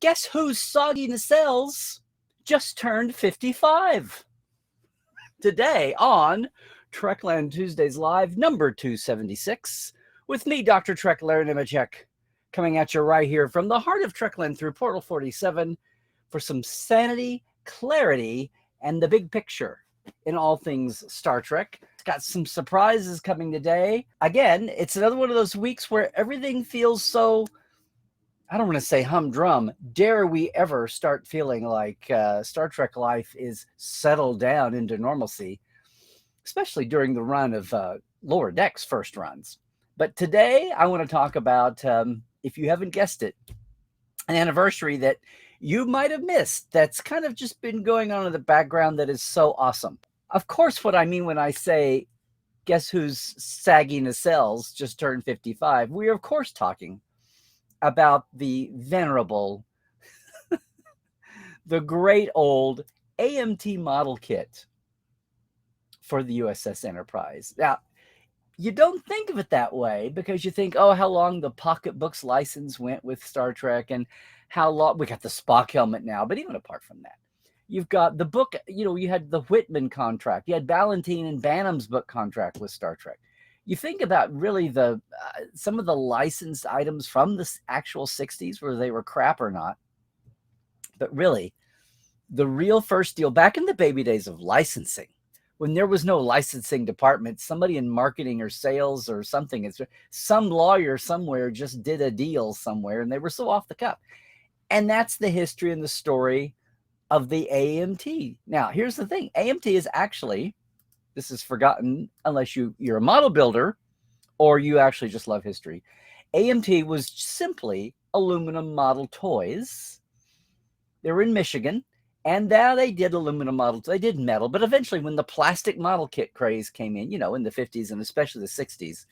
Guess whose Saggy Nacelles just turned 55 today on Trekland Tuesdays Live, number 276, with me, Dr. Trek Nemecek, coming at you right here from the heart of Trekland through Portal 47 for some sanity, clarity, and the big picture in all things Star Trek. It's got some surprises coming today. Again, it's another one of those weeks where everything feels so, I don't want to say humdrum. Dare we ever start feeling like Star Trek life is settled down into normalcy, especially during the run of Lower Decks first runs. But today I want to talk about, if you haven't guessed it, an anniversary that you might have missed that's kind of just been going on in the background that is so awesome. Of course, what I mean when I say, guess whose Saggy Nacelles just turned 55, we are, of course, talking about the venerable, the great old AMT model kit for the USS Enterprise. Now, you don't think of it that way because you think, oh, how long the pocketbooks license went with Star Trek and how long we got the Spock helmet now. But even apart from that, you've got the book, you had the Whitman contract. You had Ballantine and Banham's book contract with Star Trek. You think about really the some of the licensed items from the actual 60s, whether they were crap or not. But really, the real first deal back in the baby days of licensing, when there was no licensing department, somebody in marketing or sales or something, some lawyer somewhere just did a deal somewhere and they were so off the cuff. And that's the history and the story of the AMT. Now, here's the thing. AMT is actually, this is forgotten unless you're a model builder or you actually just love history. AMT was simply aluminum model toys. They were in Michigan. And now they did aluminum models. They did metal. But eventually, when the plastic model kit craze came in, in the 50s and especially the 60s,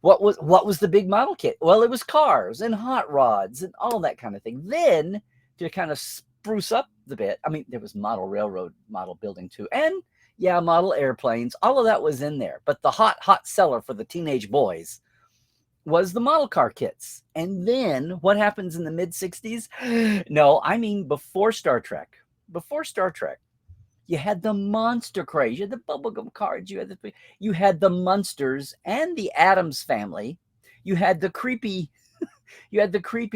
what was the big model kit? Well, it was cars and hot rods and all that kind of thing. Then, to kind of spruce up the bit, I mean, there was model railroad model building too. And, yeah, model airplanes. All of that was in there. But the hot seller for the teenage boys was the model car kits. And then, what happens in the mid-60s? No, I mean before Star Trek. Before Star Trek, you had the monster craze. You had the bubblegum cards. You had the Munsters and the Addams family. You had the creepy,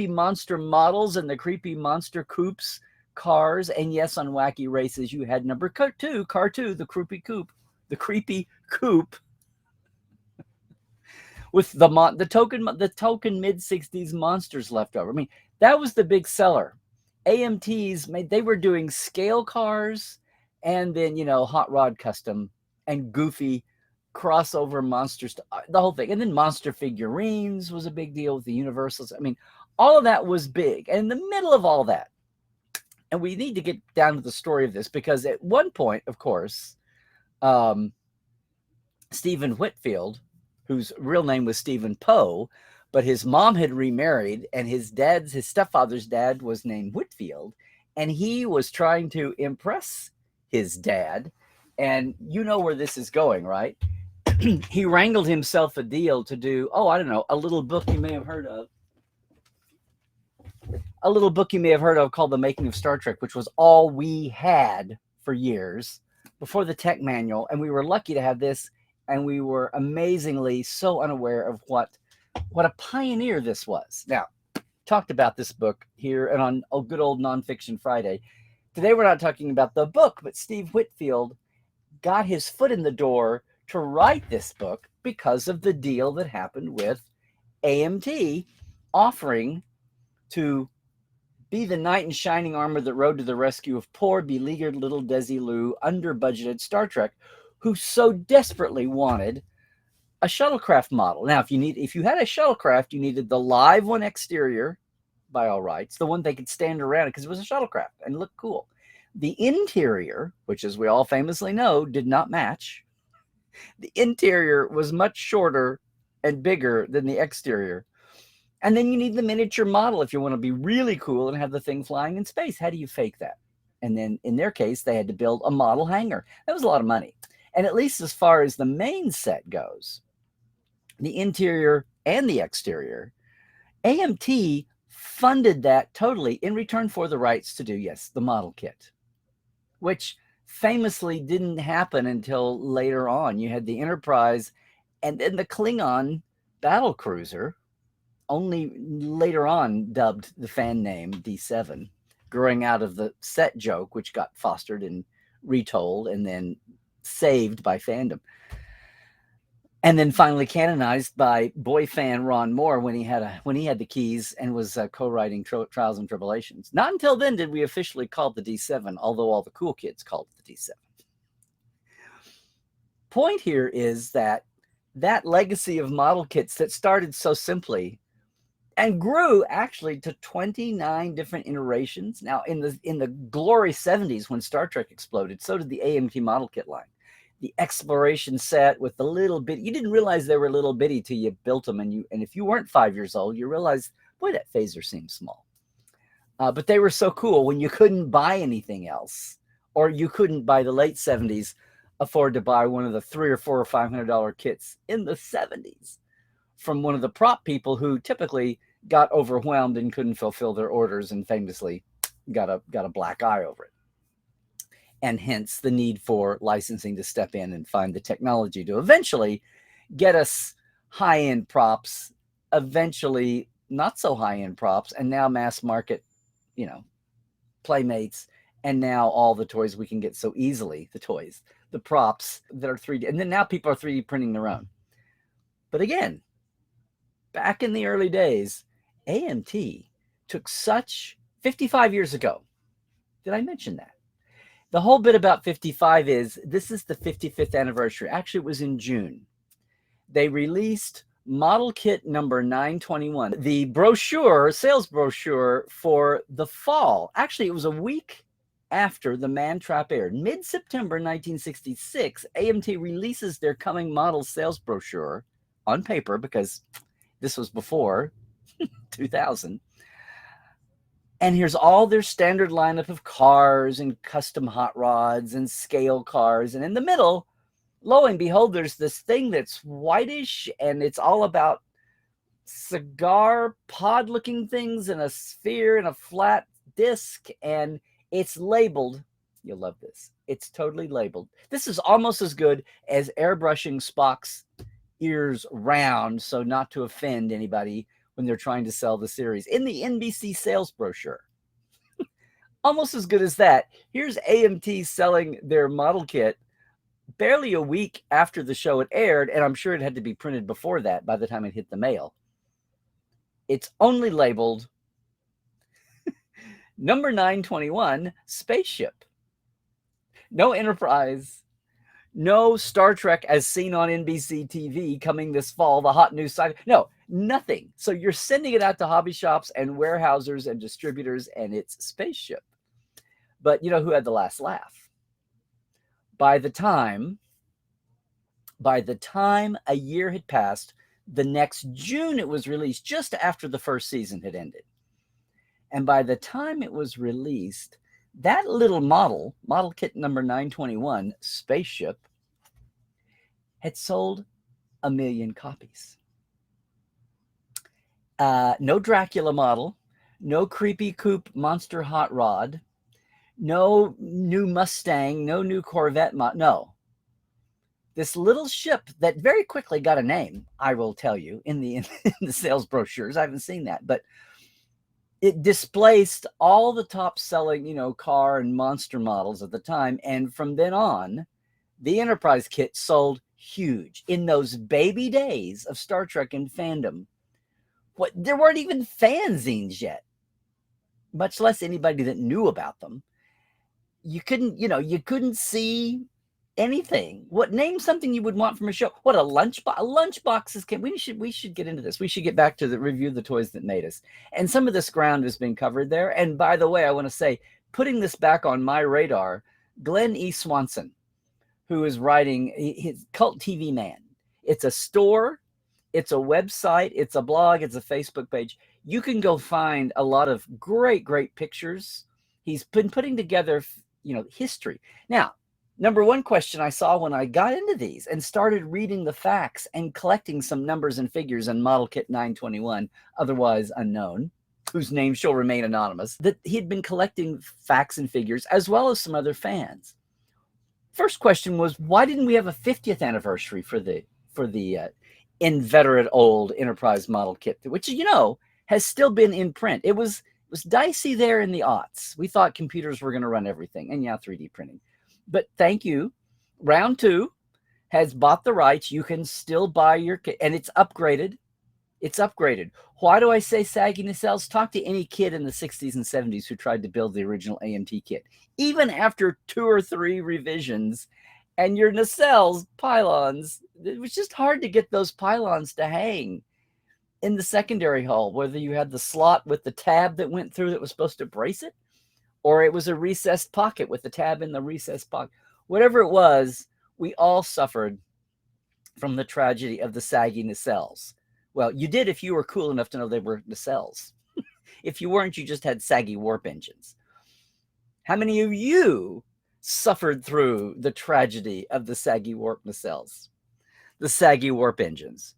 monster models and the creepy monster coupes, cars, and yes, on Wacky Races, you had number two, the creepy coupe, with the token mid-60s monsters left over. I mean, that was the big seller. AMTs they were doing scale cars and then, hot rod custom and goofy crossover monsters, the whole thing. And then monster figurines was a big deal with the Universals. I mean, all of that was big. And in the middle of all that, and we need to get down to the story of this because at one point, of course, Stephen Whitfield, whose real name was Stephen Poe, but his mom had remarried and his stepfather's dad was named Whitfield. And he was trying to impress his dad. And you know where this is going, right? He wrangled himself a deal to do, a little book you may have heard of. A little book you may have heard of called The Making of Star Trek, which was all we had for years before the tech manual. And we were lucky to have this. And we were amazingly so unaware of what a pioneer this was. Now, talked about this book here and on good old Nonfiction Friday. Today we're not talking about the book, but Steve Whitfield got his foot in the door to write this book because of the deal that happened with AMT offering to be the knight in shining armor that rode to the rescue of poor, beleaguered little Desilu, under-budgeted Star Trek, who so desperately wanted a shuttlecraft model. Now, if you had a shuttlecraft, you needed the live one exterior, by all rights, the one they could stand around because it was a shuttlecraft and looked cool. The interior, which as we all famously know, did not match. The interior was much shorter and bigger than the exterior. And then you need the miniature model if you want to be really cool and have the thing flying in space. How do you fake that? And then in their case, they had to build a model hangar. That was a lot of money. And at least as far as the main set goes, the interior and the exterior, AMT funded that totally in return for the rights to do, yes, the model kit, which famously didn't happen until later on. You had the Enterprise and then the Klingon battle cruiser, only later on dubbed the fan name D7, growing out of the set joke, which got fostered and retold and then saved by Fandom. And then finally canonized by boy fan Ron Moore when he had the keys and was co-writing Trials and Tribulations. Not until then did we officially call it the D7, although all the cool kids called it the D7. Point here is that legacy of model kits that started so simply and grew actually to 29 different iterations. Now, in the glory 70s when Star Trek exploded, so did the AMT model kit line. The exploration set with the little bit, you didn't realize they were little bitty till you built them, and if you weren't 5 years old, you realized, boy, that phaser seems small. But they were so cool when you couldn't buy anything else, or you couldn't, by the late 70s, afford to buy one of the $300 or $400 or $500 kits in the 70s from one of the prop people who typically got overwhelmed and couldn't fulfill their orders and famously got a black eye over it. And hence the need for licensing to step in and find the technology to eventually get us high-end props, eventually not so high-end props, and now mass market, Playmates, and now all the toys we can get so easily, the props that are 3D. And then now people are 3D printing their own. But again, back in the early days, AMT took 55 years ago. Did I mention that? The whole bit about 55 is this is the 55th anniversary. Actually, it was in June. They released model kit number 921, the sales brochure for the fall. Actually, it was a week after the Man Trap aired. Mid-September 1966, AMT releases their coming model sales brochure on paper because this was before 2000. And here's all their standard lineup of cars and custom hot rods and scale cars. And in the middle, lo and behold, there's this thing that's whitish and it's all about cigar pod looking things in a sphere and a flat disc. And it's labeled. You'll love this. It's totally labeled. This is almost as good as airbrushing Spock's ears round so not to offend anybody when they're trying to sell the series in the NBC sales brochure. Almost as good as that. Here's AMT selling their model kit barely a week after the show had aired, and I'm sure it had to be printed before that by the time it hit the mail. It's only labeled number 921, Spaceship. No Enterprise. No Star Trek as seen on NBC TV coming this fall, the hot new sci-fi. No, nothing. So you're sending it out to hobby shops and warehousers and distributors, and it's Spaceship. But you know who had the last laugh? By the time a year had passed, the next June it was released, just after the first season had ended. And by the time it was released, that little model kit number 921, Spaceship, had sold 1 million copies. No Dracula model, no creepy coupe monster hot rod, no new Mustang, no new Corvette. No. This little ship that very quickly got a name, I will tell you, in the sales brochures. I haven't seen that, but it displaced all the top selling, car and monster models at the time. And from then on, the Enterprise kit sold huge. In those baby days of Star Trek and Fandom, there weren't even fanzines yet, much less anybody that knew about them. You couldn't see anything. Name something you would want from a show? What, a lunchbox? Lunchboxes we should get into this. We should get back to the review of the toys that made us. And some of this ground has been covered there. And by the way, I want to say, putting this back on my radar, Glenn E. Swanson, who is writing his Cult TV Man. It's a store, it's a website, it's a blog, it's a Facebook page. You can go find a lot of great, great pictures. He's been putting together, history. Now, number one question I saw when I got into these and started reading the facts and collecting some numbers and figures in model kit 921, otherwise unknown, whose name shall remain anonymous, that he had been collecting facts and figures as well as some other fans. First question was, why didn't we have a 50th anniversary for the inveterate old Enterprise model kit, which, you know, has still been in print. It was dicey there in the aughts. We thought computers were going to run everything, and yeah, 3D printing. But thank you. Round 2 has bought the rights. You can still buy your kit, and it's upgraded. It's upgraded. Why do I say Saggy Nacelles? Talk to any kid in the 60s and 70s who tried to build the original AMT kit. Even after 2 or 3 revisions, and your nacelles pylons, it was just hard to get those pylons to hang in the secondary hull, whether you had the slot with the tab that went through that was supposed to brace it, or it was a recessed pocket with the tab in the recessed pocket. Whatever it was, we all suffered from the tragedy of the Saggy Nacelles. Well, you did if you were cool enough to know they were nacelles. If you weren't, you just had saggy warp engines. How many of you suffered through the tragedy of the saggy warp nacelles, the saggy warp engines?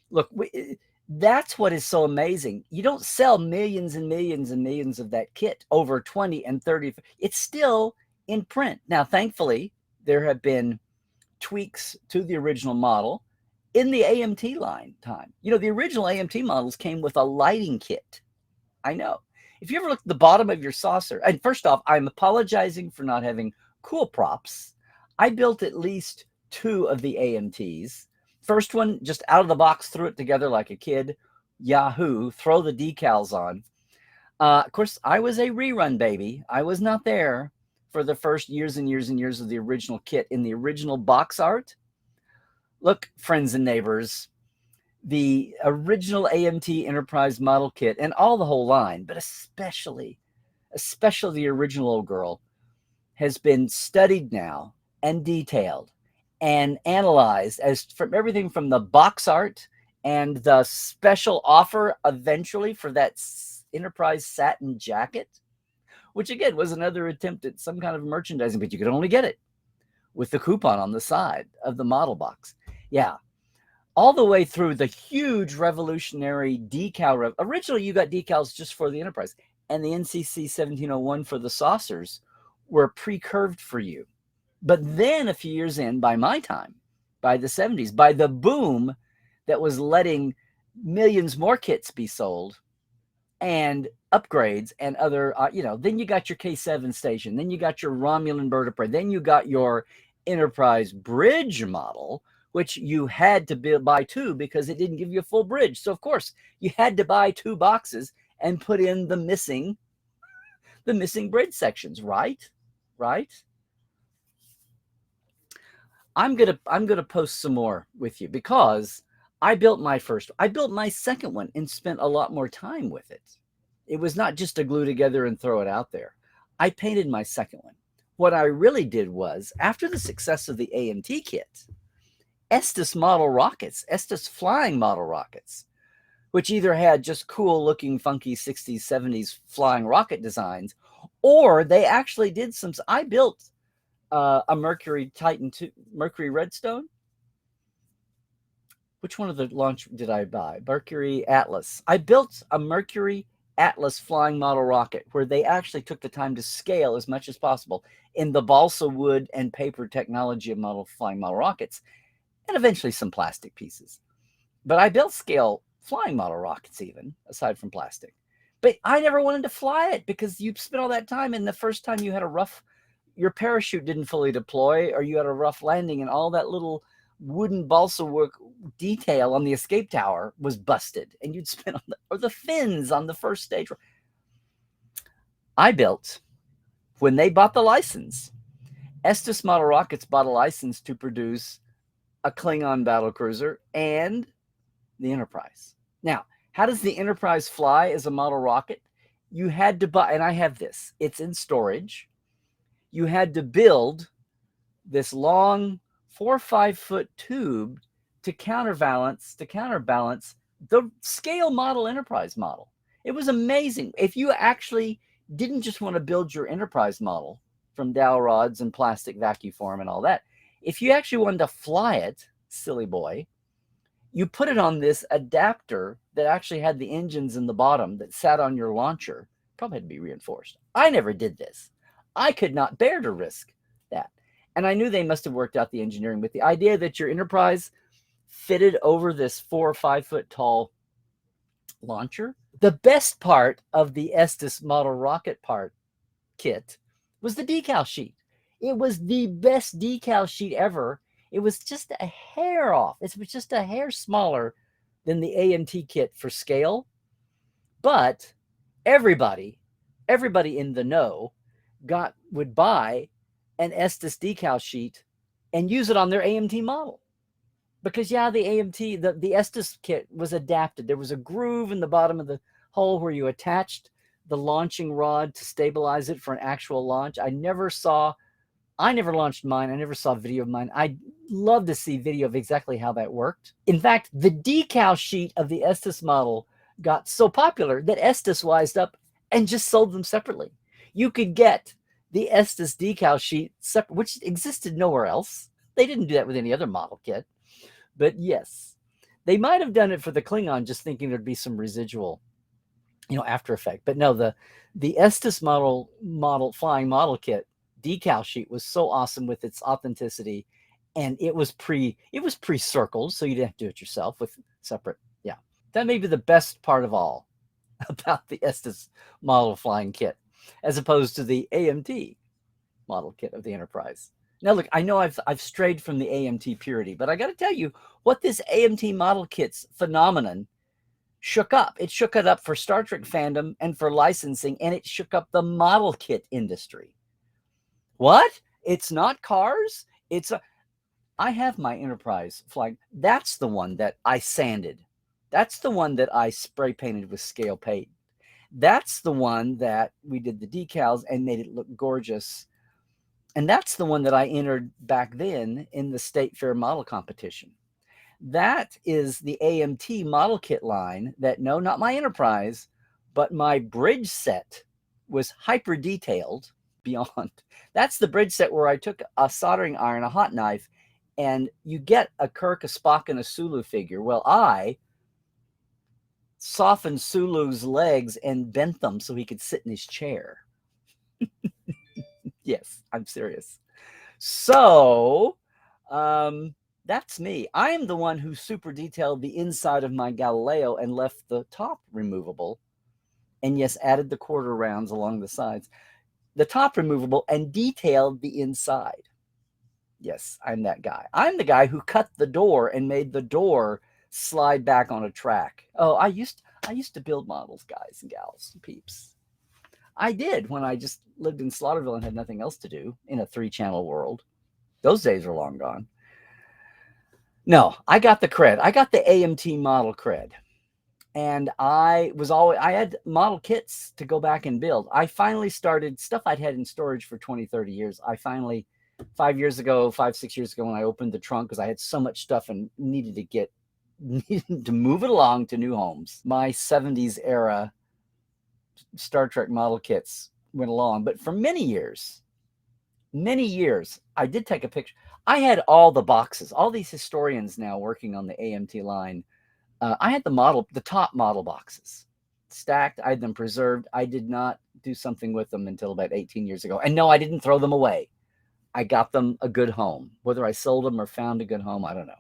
Look, that's what is so amazing. You don't sell millions and millions and millions of that kit over 20 and 30. It's still in print. Now, thankfully, there have been tweaks to the original model in the AMT line time. You know, the original AMT models came with a lighting kit. I know. If you ever look at the bottom of your saucer, and first off, I'm apologizing for not having cool props. I built at least 2 of the AMTs. First one, just out of the box, threw it together like a kid. Yahoo, throw the decals on. Of course, I was a rerun baby. I was not there for the first years and years and years of the original kit in the original box art. Look, friends and neighbors, the original AMT Enterprise model kit and all the whole line, but especially the original old girl, has been studied now and detailed and analyzed as from everything from the box art and the special offer eventually for that Enterprise satin jacket, which again was another attempt at some kind of merchandising, but you could only get it with the coupon on the side of the model box. Yeah. All the way through the huge revolutionary decal. Originally, you got decals just for the Enterprise, and the NCC 1701 for the saucers were pre-curved for you. But then a few years in, by my time, by the 70s, by the boom that was letting millions more kits be sold and upgrades and other, then you got your K7 station, then you got your Romulan vertebrae, then you got your Enterprise bridge model, which you had to buy 2 because it didn't give you a full bridge. So, of course, you had to buy 2 boxes and put in the missing bridge sections, right? Right? I'm gonna post some more with you because I built my second one and spent a lot more time with it. It was not just to glue together and throw it out there. I painted my second one. What I really did was, after the success of the AMT kit, Estes flying model rockets, which either had just cool looking funky 60s, 70s flying rocket designs, or they actually did some. I built a Mercury Titan 2, Mercury Redstone. Which one of the launch did I buy? Mercury Atlas. I built a Mercury Atlas flying model rocket where they actually took the time to scale as much as possible in the balsa wood and paper technology of flying model rockets, and eventually some plastic pieces. But I built scale flying model rockets even, aside from plastic. But I never wanted to fly it because you spent all that time, and the first time you had your parachute didn't fully deploy, or you had a rough landing, and all that little wooden balsa work detail on the escape tower was busted, and you'd spin on the fins on the first stage. I built, when they bought the license, Estes Model Rockets bought a license to produce a Klingon battlecruiser and the Enterprise. Now, how does the Enterprise fly as a model rocket? You had to buy, and I have this, it's in storage. You had to build this long 4 or 5 foot tube to counterbalance the scale model Enterprise model. It was amazing. If you actually didn't just want to build your Enterprise model from dowel rods and plastic vacuum form and all that, if you actually wanted to fly it, silly boy, you put it on this adapter that actually had the engines in the bottom that sat on your launcher. Probably had to be reinforced. I never did this. I could not bear to risk that. And I knew they must have worked out the engineering, but the idea that your Enterprise fitted over this 4 or 5 foot tall launcher. The best part of the Estes model rocket part kit was the decal sheet. It was the best decal sheet ever. It was just a hair off. It was just a hair smaller than the AMT kit for scale. But everybody in the know would buy an Estes decal sheet and use it on their AMT model. Because the AMT, the Estes kit was adapted. There was a groove in the bottom of the hole where you attached the launching rod to stabilize it for an actual launch. I never launched mine. I never saw video of mine. I'd love to see video of exactly how that worked. In fact, the decal sheet of the Estes model got so popular that Estes wised up and just sold them separately. You could get the Estes decal sheet separate, which existed nowhere else. They didn't do that with any other model kit. But yes, they might have done it for the Klingon, just thinking there'd be some residual, after effect. But no, the Estes model flying model kit decal sheet was so awesome with its authenticity, and it was pre-circled, so you didn't have to do it yourself with separate. Yeah, that may be the best part of all about the Estes model flying kit, as opposed to the AMT model kit of the Enterprise. Now, look, I know I've strayed from the AMT purity, but I got to tell you what this AMT model kit's phenomenon shook up. It shook it up for Star Trek fandom and for licensing, and it shook up the model kit industry. What? It's not cars? I have my Enterprise flag. That's the one that I sanded. That's the one that I spray painted with scale paint. That's the one that we did the decals and made it look gorgeous. And that's the one that I entered back then in the State Fair model competition. That is the AMT model kit line that, no, not my Enterprise, but my bridge set was hyper detailed beyond. That's the bridge set where I took a soldering iron, a hot knife, and you get a Kirk, a Spock, and a Sulu figure. Well, I softened Sulu's legs and bent them so he could sit in his chair. Yes, I'm serious. So that's me. I am the one who super detailed the inside of my Galileo and left the top removable. And yes, added the quarter rounds along the sides. The top removable and detailed the inside. Yes, I'm that guy. I'm the guy who cut the door and made the door slide back on a track. Oh, I used to build models, guys and gals, peeps. I did when I just lived in Slaughterville and had nothing else to do in a 3-channel world. Those days are long gone. No, I got the cred. I got the AMT model cred. And I had model kits to go back and build. I finally started stuff I'd had in storage for 20, 30 years. I finally, 5 years ago, 6 years ago, when I opened the trunk, because I had so much stuff and needed to move it along to new homes. My 70s era Star Trek model kits went along, but for many years, I did take a picture. I had all the boxes, all these historians now working on the AMT line. I had the top model boxes stacked. I had them preserved. I did not do something with them until about 18 years ago. And no, I didn't throw them away. I got them a good home. Whether I sold them or found a good home, I don't know.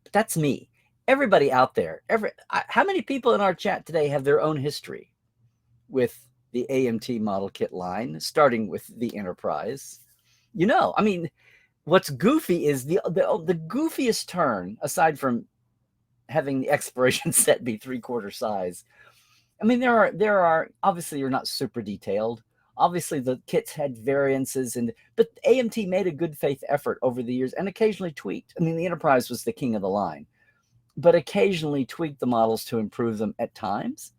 But that's me. Everybody out there, how many people in our chat today have their own history with the AMT model kit line, starting with the Enterprise? I mean, what's goofy is the goofiest turn, aside from having the expiration set be 3/4 size. I mean, there are obviously, you're not super detailed. Obviously, the kits had variances, but AMT made a good faith effort over the years and occasionally tweaked. I mean, the Enterprise was the king of the line, but occasionally tweaked the models to improve them at times.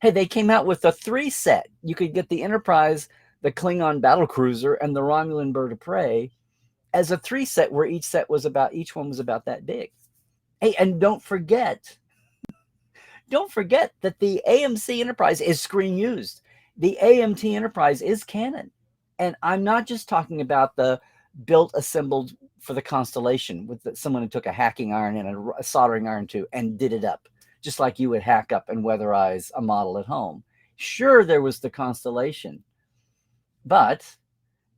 Hey, they came out with a 3 set. You could get the Enterprise, the Klingon battle cruiser, and the Romulan bird of prey as a 3 set, where each one was about that big. Hey, and don't forget that the AMC Enterprise is screen used. The AMT Enterprise is canon. And I'm not just talking about the built, assembled for the Constellation with someone who took a hacking iron and a soldering iron too and did it up. just like you would hack up and weatherize a model at home. Sure, there was the Constellation, but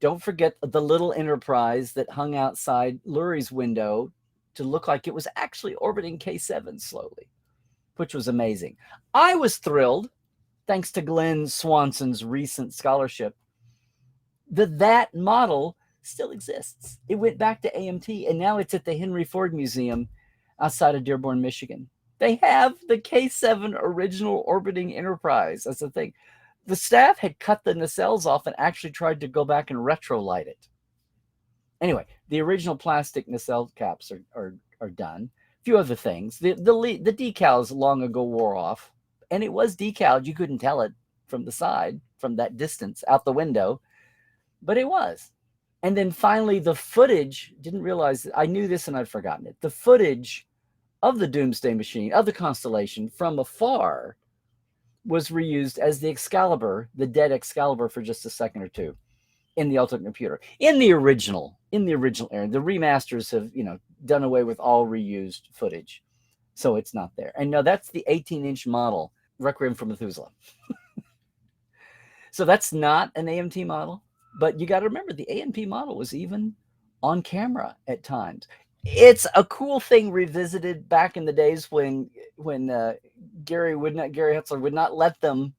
don't forget the little Enterprise that hung outside Lurie's window to look like it was actually orbiting K7 slowly, which was amazing. I was thrilled, thanks to Glenn Swanson's recent scholarship, that model still exists. It went back to AMT, and now it's at the Henry Ford Museum outside of Dearborn, Michigan. They have the K7 original orbiting Enterprise. That's the thing. The staff had cut the nacelles off and actually tried to go back and retrolight it. Anyway, the original plastic nacelle caps are done. A few other things. The decals long ago wore off, and it was decaled. You couldn't tell it from the side, from that distance out the window, but it was. And then finally, the footage, didn't realize, I knew this and I'd forgotten it. The footage of the Doomsday Machine, of the Constellation from afar, was reused as the Excalibur, the dead Excalibur, for just a second or two in the Ultimate Computer. In the original era, the remasters have, done away with all reused footage. So it's not there. And no, that's the 18-inch model, Requiem for Methuselah. So that's not an AMT model. But you got to remember, the AMT model was even on camera at times. It's a cool thing revisited back in the days when Gary Hetzler would not let them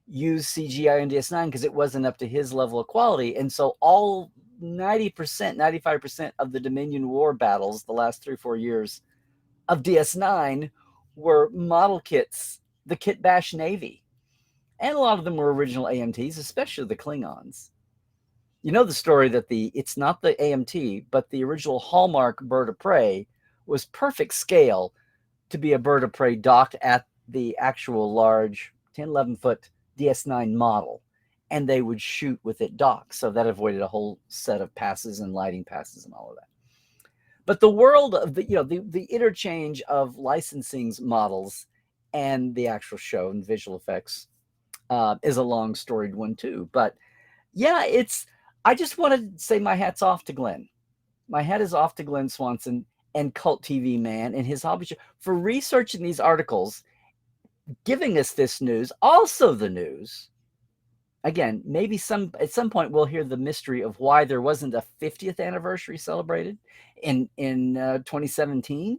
use CGI on DS9 because it wasn't up to his level of quality. And so all 90%, 95% of the Dominion War battles the last 3 or 4 years of DS9 were model kits, the Kit Bash Navy. And a lot of them were original AMTs, especially the Klingons. You know the story that it's not the AMT, but the original Hallmark bird of prey was perfect scale to be a bird of prey docked at the actual large 10, 11-foot DS9 model. And they would shoot with it docked. So that avoided a whole set of passes and lighting passes and all of that. But the world of the interchange of licensing models and the actual show and visual effects is a long storied one too. But yeah, I just want to say my hat's off to Glenn. My hat is off to Glenn Swanson and Cult TV Man and his hobby show for researching these articles, giving us this news, also the news. Again, maybe at some point we'll hear the mystery of why there wasn't a 50th anniversary celebrated in 2017.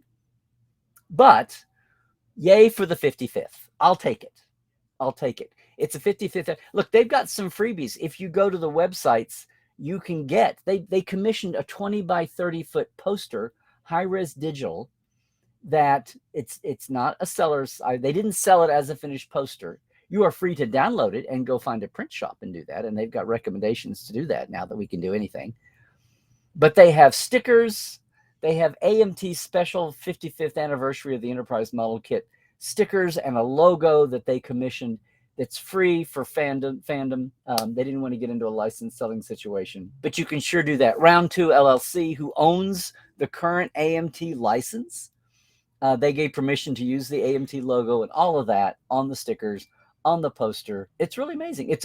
But yay for the 55th. I'll take it. It's a 55th. Look, they've got some freebies. If you go to the websites, you can get, they commissioned a 20 by 30 foot poster, high-res digital, that it's not a seller's. They didn't sell it as a finished poster. You are free to download it and go find a print shop and do that. And they've got recommendations to do that now that we can do anything. But they have stickers. They have AMT special 55th anniversary of the Enterprise model kit stickers and a logo that they commissioned that's free for fandom. They didn't want to get into a license selling situation, but you can sure do that. Round 2 LLC, who owns the current AMT license, they gave permission to use the AMT logo and all of that on the stickers, on the poster. It's really amazing.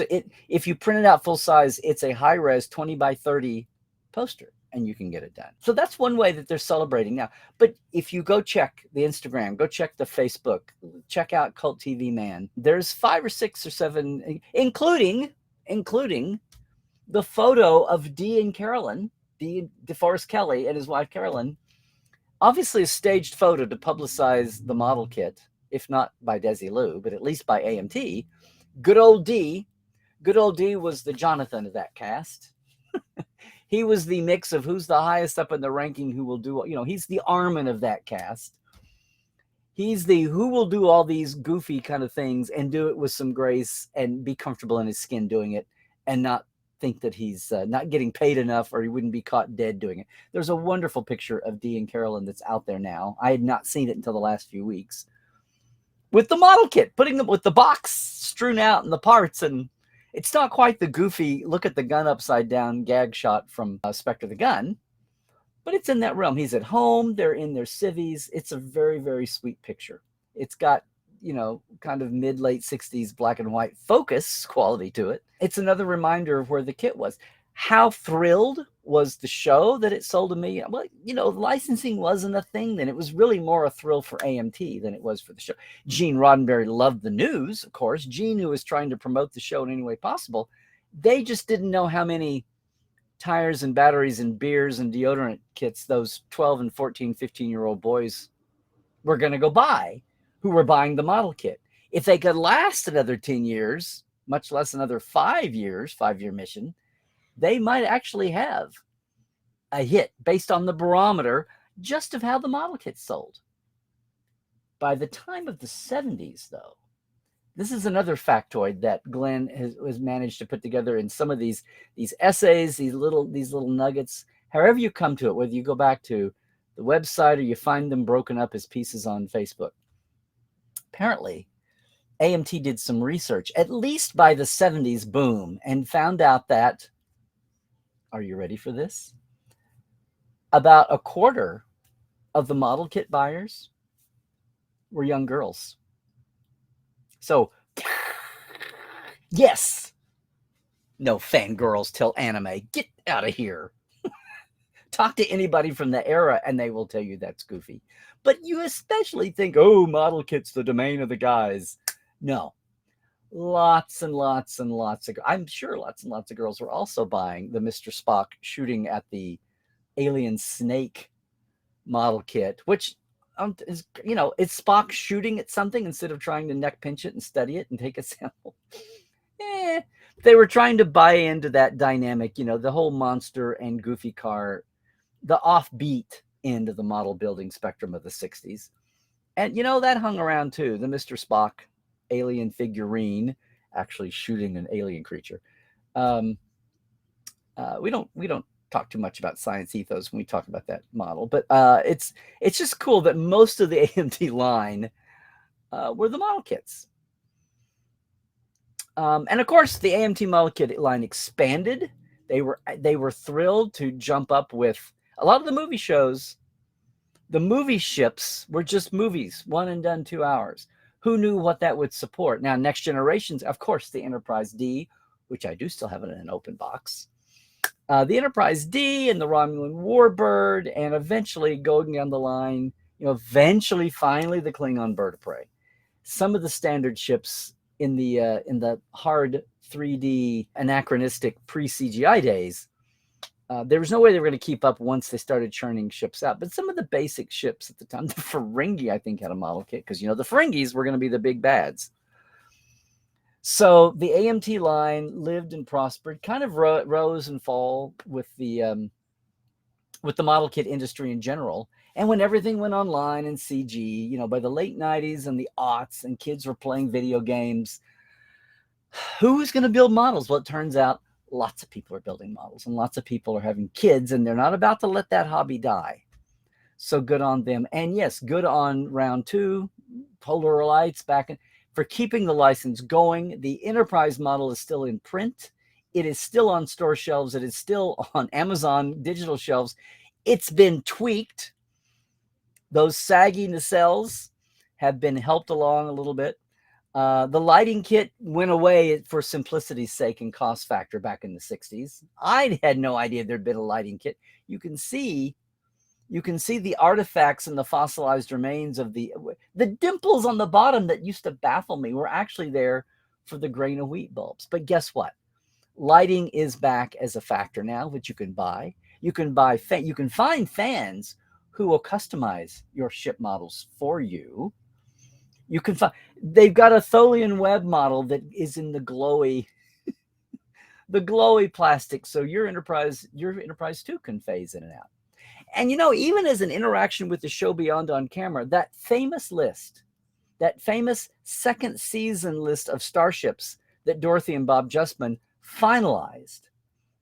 If you print it out full size, it's a high-res 20 by 30 poster, and you can get it done. So that's one way that they're celebrating now. But if you go check the Instagram, go check the Facebook, check out Cult TV Man. There's 5 or 6 or 7, including the photo of Dee and Carolyn, DeForest Kelly and his wife Carolyn. Obviously a staged photo to publicize the model kit, if not by Desilu, but at least by AMT. Good old Dee was the Jonathan of that cast. He was the mix of who's the highest up in the ranking, who will do, he's the Armin of that cast. He's the who will do all these goofy kind of things and do it with some grace and be comfortable in his skin doing it and not think that he's not getting paid enough or he wouldn't be caught dead doing it. There's a wonderful picture of Dee and Carolyn that's out there now. I had not seen it until the last few weeks. With the model kit, putting them with the box strewn out and the parts, and it's not quite the goofy look at the gun upside down gag shot from Spectre the Gun, but it's in that realm. He's at home. They're in their civvies. It's a very, very sweet picture. It's got, kind of mid-late 60s black and white focus quality to it. It's another reminder of where the kit was. How thrilled was the show that it sold a million? Well, licensing wasn't a thing then. It was really more a thrill for AMT than it was for the show. Gene Roddenberry loved the news, of course. Gene, who was trying to promote the show in any way possible, they just didn't know how many tires and batteries and beers and deodorant kits those 12 and 14, 15-year-old boys were going to go buy who were buying the model kit. If they could last another 10 years, much less another 5 years, 5-year mission, they might actually have a hit based on the barometer just of how the model kits sold. By the time of the 70s, though, this is another factoid that Glenn has managed to put together in some of these essays, these little nuggets. However you come to it, whether you go back to the website or you find them broken up as pieces on Facebook. Apparently, AMT did some research, at least by the 70s boom, and found out that, are you ready for this? About a quarter of the model kit buyers were young girls. So, yes, no fangirls till anime. Get out of here. Talk to anybody from the era and they will tell you that's goofy. But you especially think, oh, model kit's the domain of the guys. No. Lots and lots and lots of, I'm sure lots and lots of girls were also buying the Mr. Spock shooting at the alien snake model kit, which is, it's Spock shooting at something instead of trying to neck pinch it and study it and take a sample. They were trying to buy into that dynamic, the whole monster and goofy car, the offbeat end of the model building spectrum of the 60s. And, that hung around too. The Mr. Spock alien figurine actually shooting an alien creature. We don't talk too much about science ethos when we talk about that model, but it's just cool that most of the AMT line were the model kits. And of course, the AMT model kit line expanded. They were thrilled to jump up with a lot of the movie shows. The movie ships were just movies, one and done, 2 hours. Who knew what that would support? Now, Next Generations, of course, the Enterprise D, which I do still have it in an open box. The Enterprise D and the Romulan Warbird, and eventually going down the line, finally the Klingon Bird of Prey. Some of the standard ships in the hard 3D anachronistic pre-CGI days, there was no way they were going to keep up once they started churning ships out. But some of the basic ships at the time, the Ferengi, I think, had a model kit because, the Ferengis were going to be the big bads. So the AMT line lived and prospered, kind of rose and fall with the model kit industry in general. And when everything went online and CG, by the late 90s and the aughts and kids were playing video games, who's going to build models? Well, it turns out lots of people are building models and lots of people are having kids, and they're not about to let that hobby die. So good on them. And yes, good on Round 2, Polar Lights back in, for keeping the license going. The Enterprise model is still in print. It is still on store shelves. It is still on Amazon digital shelves. It's been tweaked. Those saggy nacelles have been helped along a little bit. The lighting kit went away for simplicity's sake and cost factor back in the 60s. I had no idea there'd been a lighting kit. You can see the artifacts and the fossilized remains of the dimples on the bottom that used to baffle me were actually there for the grain of wheat bulbs. But guess what? Lighting is back as a factor now, which you can buy. You can find fans who will customize your ship models for you. You can find, they've got a Tholian web model that is in the glowy plastic, so your Enterprise 2 can phase in and out. And even as an interaction with the show Beyond on Camera, that famous second season list of starships that Dorothy and Bob Justman finalized,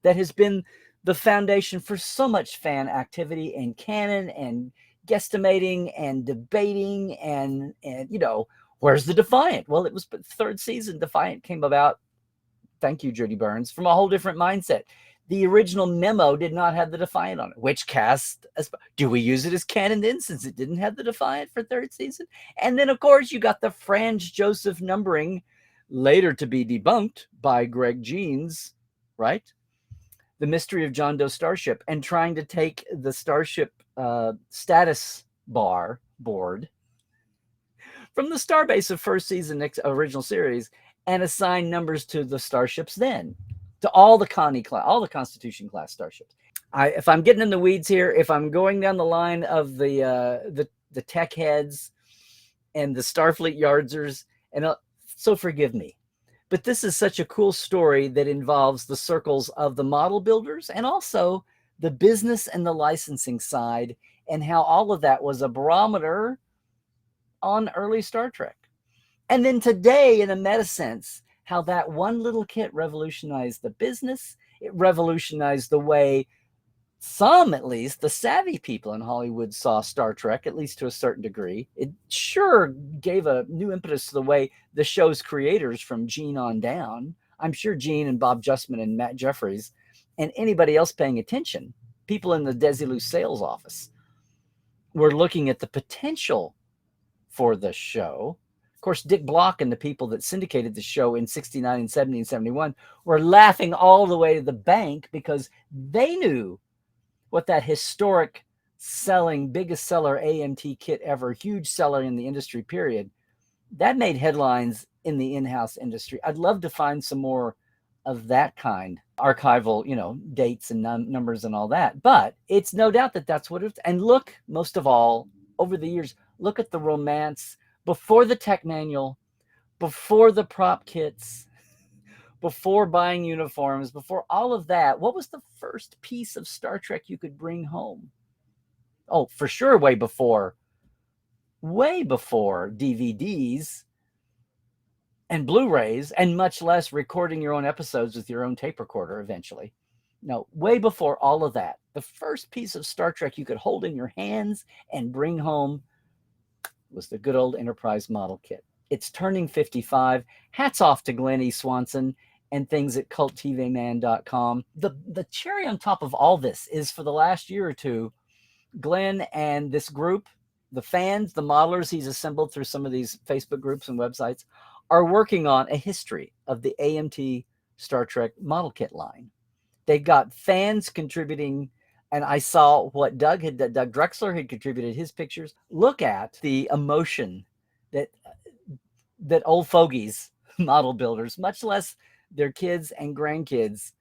that has been the foundation for so much fan activity and canon and guesstimating and debating and where's the Defiant? Well, it was the third season. Defiant came about, thank you, Judy Burns, from a whole different mindset. The original memo did not have the Defiant on it. Which cast? Do we use it as canon then, since it didn't have the Defiant for third season? And then, of course, you got the Franz Joseph numbering, later to be debunked by Greg Jeans, right? The Mystery of John Doe Starship, and trying to take the Starship status board from the starbase of first season original series and assign numbers to the starships then, to all the Connie class, all the Constitution class starships. If I'm getting in the weeds here, if I'm going down the line of the tech heads and the Starfleet yardsers, and so forgive me. But this is such a cool story that involves the circles of the model builders and also the business and the licensing side, and how all of that was a barometer on early Star Trek. And then today, in a meta sense, how that one little kit revolutionized the business. It revolutionized the way some, at least, the savvy people in Hollywood saw Star Trek, at least to a certain degree. It sure gave a new impetus to the way the show's creators from Gene on down. I'm sure Gene and Bob Justman and Matt Jeffries and anybody else paying attention, people in the Desilu sales office, were looking at the potential for the show. Of course, Dick Block and the people that syndicated the show in 69 and 70 and 71 were laughing all the way to the bank because they knew what that historic selling, biggest seller AMT kit ever, huge seller in the industry period, that made headlines in the in-house industry. I'd love to find some more of that kind, archival, dates and numbers and all that. But it's no doubt that that's what it's. And look, most of all, over the years, look at the romance before the tech manual, before the prop kits, before buying uniforms, before all of that. What was the first piece of Star Trek you could bring home? Oh, for sure, way before DVDs and Blu-rays, and much less recording your own episodes with your own tape recorder eventually. No, way before all of that. The first piece of Star Trek you could hold in your hands and bring home was the good old Enterprise model kit. It's turning 55. Hats off to Glenn E. Swanson and things at culttvman.com. The cherry on top of all this is, for the last year or two, Glenn and this group, the fans, the modelers he's assembled through some of these Facebook groups and websites, are working on a history of the AMT Star Trek model kit line. They've got fans contributing, and I saw what Doug Drexler had contributed his pictures. Look at the emotion that old fogies, model builders, much less their kids and grandkids,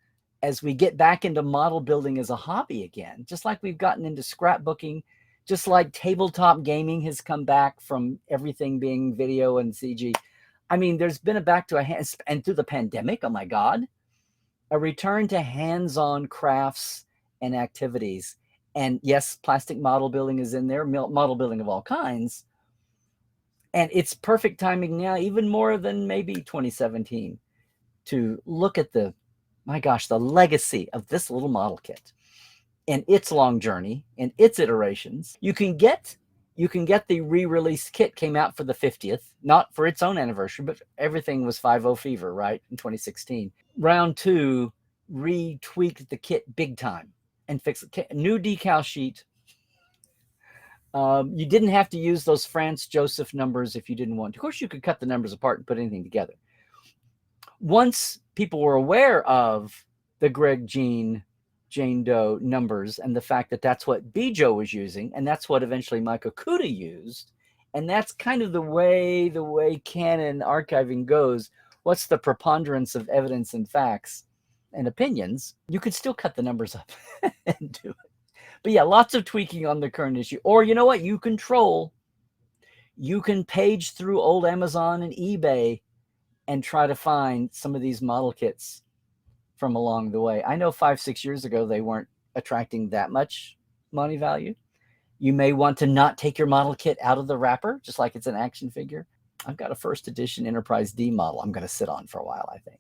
as we get back into model building as a hobby again, just like we've gotten into scrapbooking, just like tabletop gaming has come back from everything being video and CG. I mean, there's been a back to and through the pandemic, oh my God, a return to hands-on crafts and activities. And yes, plastic model building is in there, model building of all kinds. And it's perfect timing now, even more than maybe 2017, to look at the legacy of this little model kit and its long journey and its iterations. You can get the re-release kit, came out for the 50th, not for its own anniversary, but everything was 50 fever, right, in 2016. Round 2 retweaked the kit big time and fixed it. New decal sheet. You didn't have to use those Franz Joseph numbers if you didn't want to. Of course, you could cut the numbers apart and put anything together. Once people were aware of the Greg Jean Jane Doe numbers and the fact that that's what Bijo was using, and that's what eventually Mike Okuda used, and that's kind of the way canon archiving goes. What's the preponderance of evidence and facts and opinions? You could still cut the numbers up and do it. But yeah, lots of tweaking on the current issue. Or you know what? You can page through old Amazon and eBay and try to find some of these model kits from along the way. I know 5-6 years ago, they weren't attracting that much money value. You may want to not take your model kit out of the wrapper, just like it's an action figure. I've got a first edition Enterprise D model I'm going to sit on for a while, I think.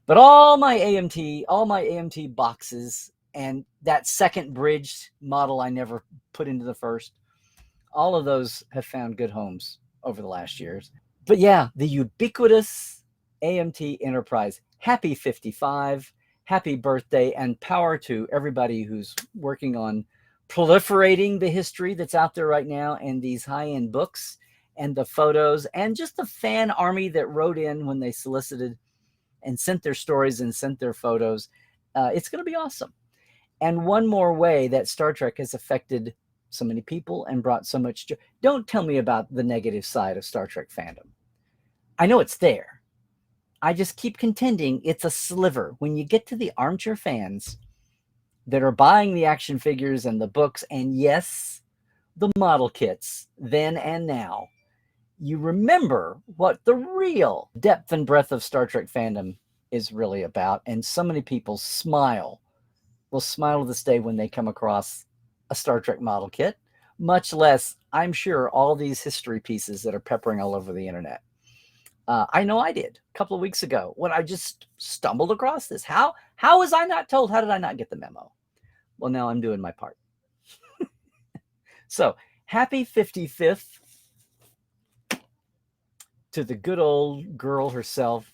But all my AMT boxes and that second bridged model I never put into the first, all of those have found good homes over the last years. But yeah, the ubiquitous AMT Enterprise. Happy 55, happy birthday, and power to everybody who's working on proliferating the history that's out there right now, and these high-end books and the photos, and just the fan army that wrote in when they solicited and sent their stories and sent their photos. It's going to be awesome. And one more way that Star Trek has affected so many people and brought so much joy. Don't tell me about the negative side of Star Trek fandom. I know it's there. I just keep contending it's a sliver. When you get to the armchair fans that are buying the action figures and the books, and yes, the model kits, then and now, you remember what the real depth and breadth of Star Trek fandom is really about. And so many people will smile to this day when they come across a Star Trek model kit, much less, I'm sure, all these history pieces that are peppering all over the internet. I know I did a couple of weeks ago when I just stumbled across this. How was I not told? How did I not get the memo? Well, now I'm doing my part. So happy 55th to the good old girl herself.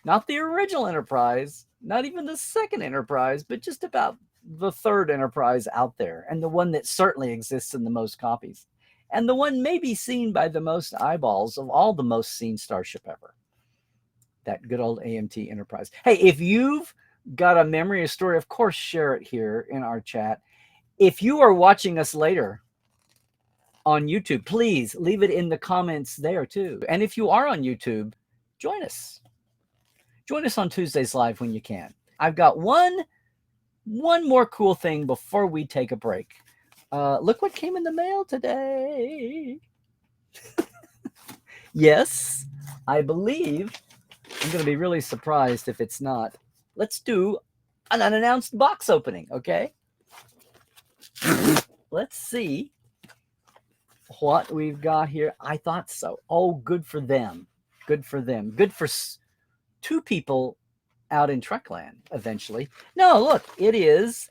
Not the original Enterprise, not even the second Enterprise, but just about the third Enterprise out there, and the one that certainly exists in the most copies, and the one maybe seen by the most eyeballs of all the most seen starship ever. That good old AMT Enterprise. Hey, if you've got a memory or story, of course, share it here in our chat. If you are watching us later on YouTube, please leave it in the comments there too. And if you are on YouTube, join us. Join us on Tuesdays Live when you can. I've got one more cool thing before we take a break. Look what came in the mail today. Yes, I believe. I'm going to be really surprised if it's not. Let's do an unannounced box opening, okay? Let's see what we've got here. I thought so. Oh, good for them. Good for them. Good for two people out in Trekland eventually. No, look, it is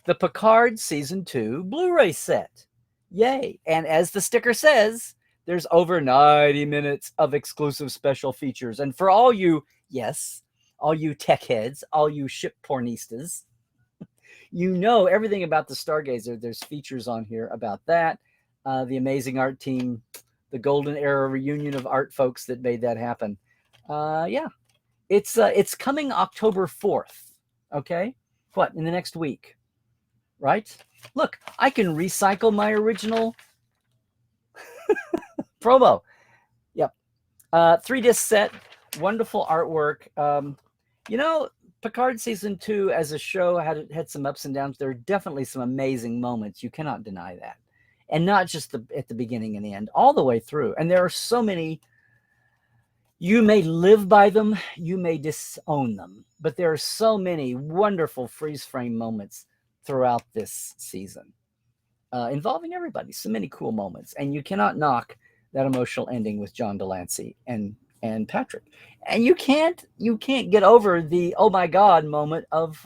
the Picard Season 2 Blu-ray set. Yay. And as the sticker says, there's over 90 minutes of exclusive special features. And for all you, yes, all you tech heads, all you ship pornistas, you know everything about the Stargazer. There's features on here about that. The amazing art team, the golden era reunion of art folks that made that happen. Yeah, it's coming October 4th. Okay, what, in the next week, right? Look, I can recycle my original promo. Yep, 3-disc set, wonderful artwork. You know, Picard Season 2 as a show had some ups and downs. There are definitely some amazing moments. You cannot deny that. And not just at the beginning and the end, all the way through. And there are so many. You may live by them, you may disown them, but there are so many wonderful freeze frame moments throughout this season involving everybody. So many cool moments. And you cannot knock that emotional ending with John Delancey and Patrick. And you can't get over the oh my God moment of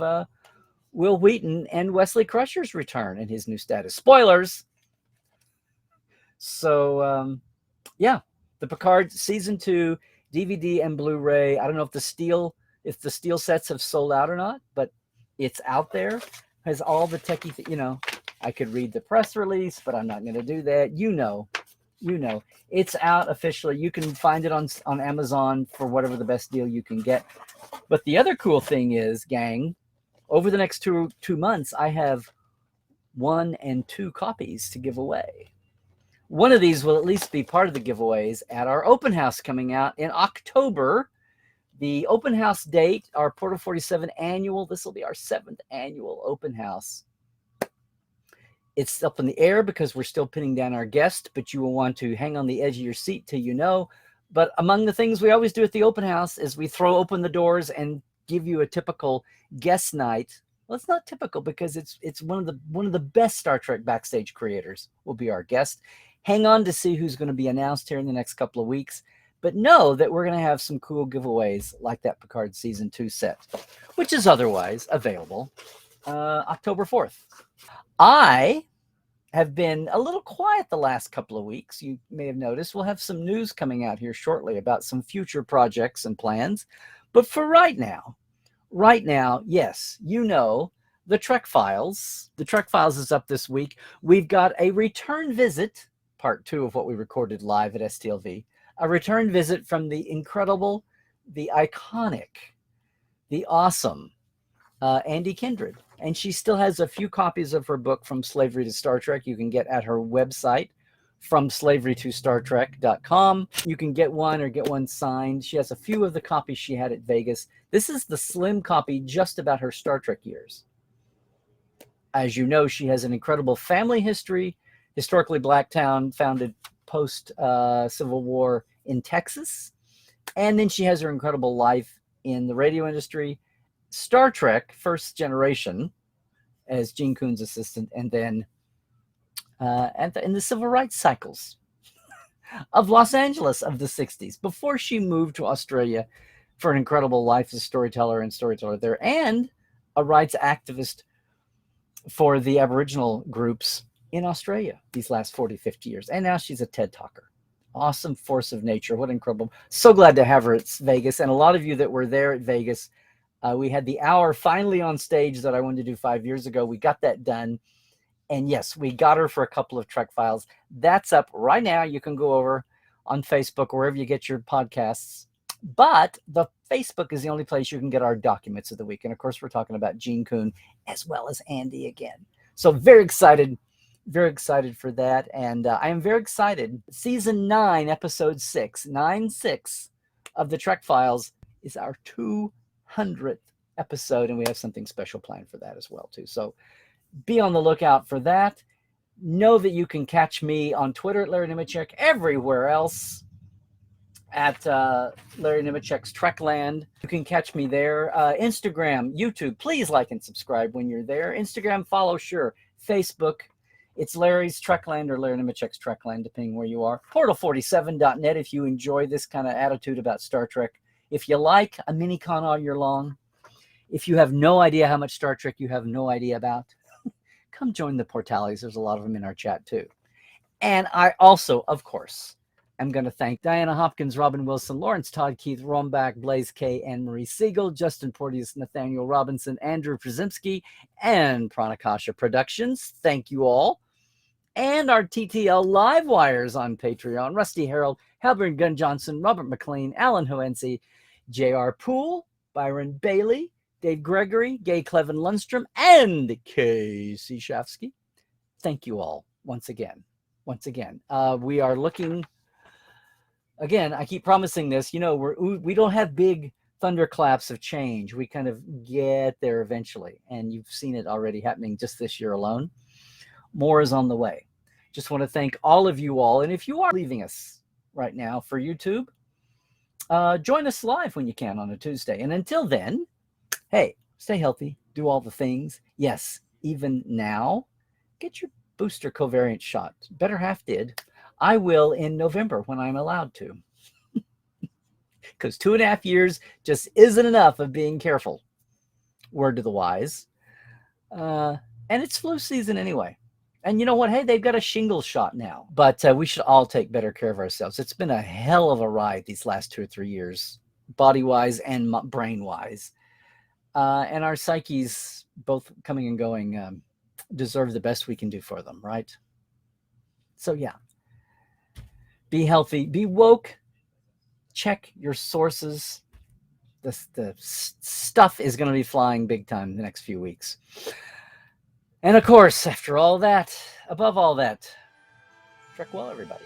Will Wheaton and Wesley Crusher's return and his new status. Spoilers. So yeah, the Picard Season 2 DVD and Blu-ray. I don't know if the steel sets have sold out or not, but it's out there. Has all the techie, I could read the press release, but I'm not going to do that. You know, it's out officially. You can find it on Amazon for whatever the best deal you can get. But the other cool thing is, gang, over the next two months, I have 1 and 2 copies to give away. One of these will at least be part of the giveaways at our open house coming out in October. The open house date, our Portal 47 annual, this will be our 7th annual open house. It's up in the air because we're still pinning down our guest, but you will want to hang on the edge of your seat till you know. But among the things we always do at the open house is we throw open the doors and give you a typical guest night. Well, it's not typical because it's one of the best Star Trek backstage creators will be our guest. Hang on to see who's going to be announced here in the next couple of weeks. But know that we're going to have some cool giveaways like that Picard Season 2 set, which is otherwise available October 4th. I have been a little quiet the last couple of weeks. You may have noticed we'll have some news coming out here shortly about some future projects and plans. But for right now, yes, the Trek Files. The Trek Files is up this week. We've got a return visit, part 2 of what we recorded live at STLV. A return visit from the incredible, the iconic, the awesome Andy Kindred. And she still has a few copies of her book From Slavery to Star Trek you can get at her website, FromSlaveryToStarTrek.com. You can get one or get one signed. She has a few of the copies she had at Vegas. This is the slim copy just about her Star Trek years. As you know, she has an incredible family history, historically black town, founded post-Civil War in Texas. And then she has her incredible life in the radio industry, Star Trek, first generation, as Gene Coon's assistant, and then in the civil rights cycles of Los Angeles of the 60s, before she moved to Australia for an incredible life as a storyteller there, and a rights activist for the Aboriginal groups in Australia these last 40, 50 years. And now she's a TED talker. Awesome force of nature. What incredible. So glad to have her at Vegas. And a lot of you that were there at Vegas, we had the hour finally on stage that I wanted to do 5 years ago. We got that done. And yes, we got her for a couple of Trek Files. That's up right now. You can go over on Facebook, wherever you get your podcasts. But the Facebook is the only place you can get our documents of the week. And of course, we're talking about Gene Coon as well as Andy again. So very excited for that. And I am very excited. Season 9, episode 6, 9/6 of the Trek Files is our 200th episode. And we have something special planned for that as well, too. So be on the lookout for that. Know that you can catch me on Twitter at Larry Nemecek, everywhere else at Larry Nemecek's Trekland. You can catch me there. Instagram, YouTube, please like and subscribe when you're there. Instagram, follow, sure. Facebook, it's Larry's Trekland or Larry Nemecek's Trekland, depending where you are. Portal47.net if you enjoy this kind of attitude about Star Trek. If you like a mini-con all year long, if you have no idea how much Star Trek you have no idea about, come join the Portales. There's a lot of them in our chat, too. And I also, of course, am going to thank Diana Hopkins, Robin Wilson, Lawrence Todd, Keith Rombach, Blaze K, Anne Marie Siegel, Justin Porteous, Nathaniel Robinson, Andrew Przymski, and Pranakasha Productions. Thank you all. And our TTL live wires on Patreon: Rusty Harold, Halbern Gunn Johnson, Robert McLean, Alan Hoensi, J.R. Poole, Byron Bailey, Dave Gregory, Gay Clevin Lundstrom, and Casey Shafsky. Thank you all once again. We are looking, again, I keep promising this, we don't have big thunderclaps of change. We kind of get there eventually. And you've seen it already happening just this year alone. More is on the way. Just want to thank all of you all. And if you are leaving us right now for YouTube, join us live when you can on a Tuesday. And until then, hey, stay healthy, do all the things. Yes, even now, get your booster covariant shot. Better half did. I will in November when I'm allowed to. Because 2.5 years just isn't enough of being careful. Word to the wise. And it's flu season anyway. And you know what? Hey, they've got a shingles shot now. But we should all take better care of ourselves. It's been a hell of a ride these last 2 or 3 years, body-wise and brain-wise. And our psyches, both coming and going, deserve the best we can do for them, right? So, yeah. Be healthy. Be woke. Check your sources. The stuff is going to be flying big time the next few weeks. And, of course, after all that, above all that, trek well, everybody.